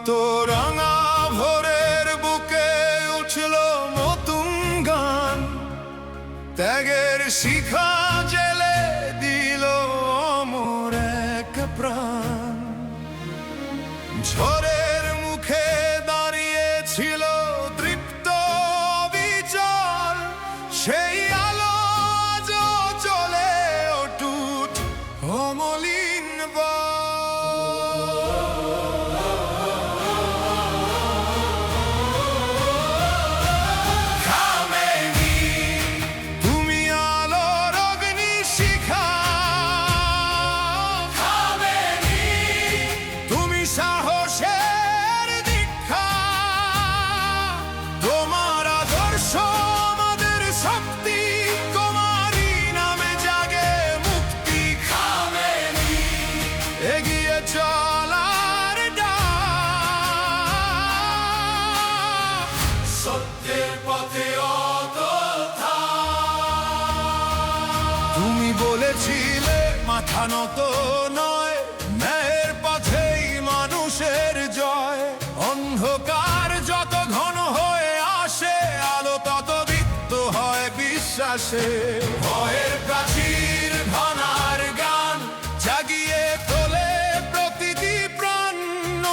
তো রাঙা ভোরের বুকে উঠল নতুন গান, ত্যাগের শিখা জেলে দিল অমর এক প্রাণ। ঝড়ের মুখে দাঁড়িয়েছিল তৃপ্ত বিচল, সেই আলো আজও চলে অটুট অমলিন সাহসের দীক্ষা, তোমার আদর্শ আমাদের শক্তি, তোমারই নামে জাগে মুক্তি। খামেনি এগিয়ে চলার ডাক, সত্যের পথে অটল থাক। তুমি বলেছিলে মাথা নত নয়, ন্যায়ের পথেই মানুষের জয়। অন্ধকার যত ঘন হয়ে আসে, আলো তত দীপ্ত হয় বিশ্বাসে। ভয়ের প্রাচীর ভাঙার গান জাগিয়ে তোলে প্রতিটি প্রাণ,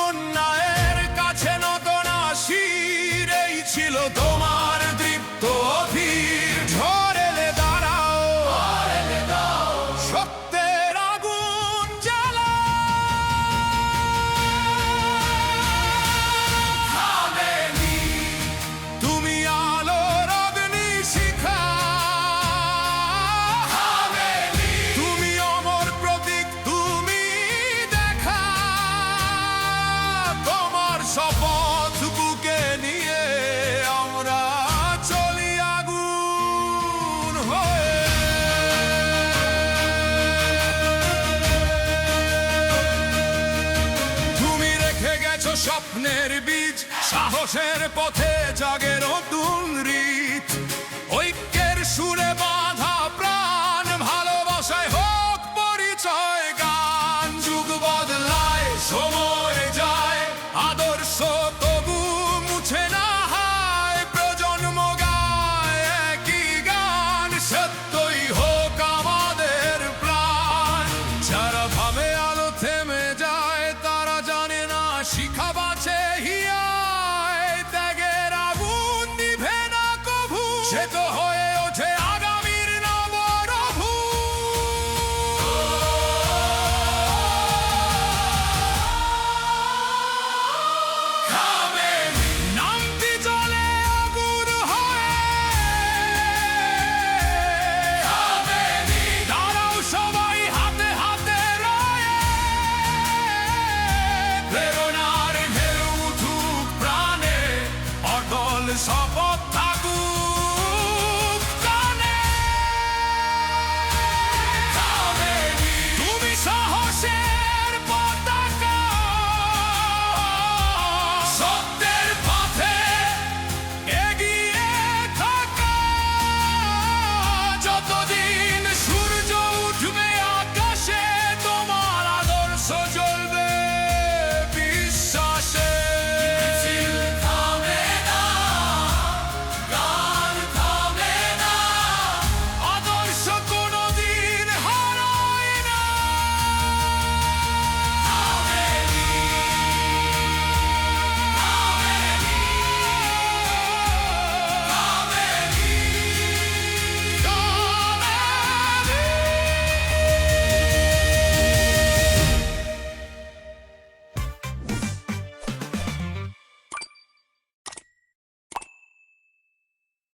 অন্যায়ের কাছে নত না শির, এই ছিল তোমার দীপ্ত অধীর। ঝড় এলে দাঁড়াও, সত্যের আগুন জ্বালা। তুমি আলোর অগ্নি শিখা, তুমি অমর প্রতীক, তুমি দেখা। তোমার শপথ বুকে নিয়ে আমরা চলি আগুন হয়ে। তুমি রেখে গেছো স্বপ্নের বীজ, সাহসের পথে জাগে নতুন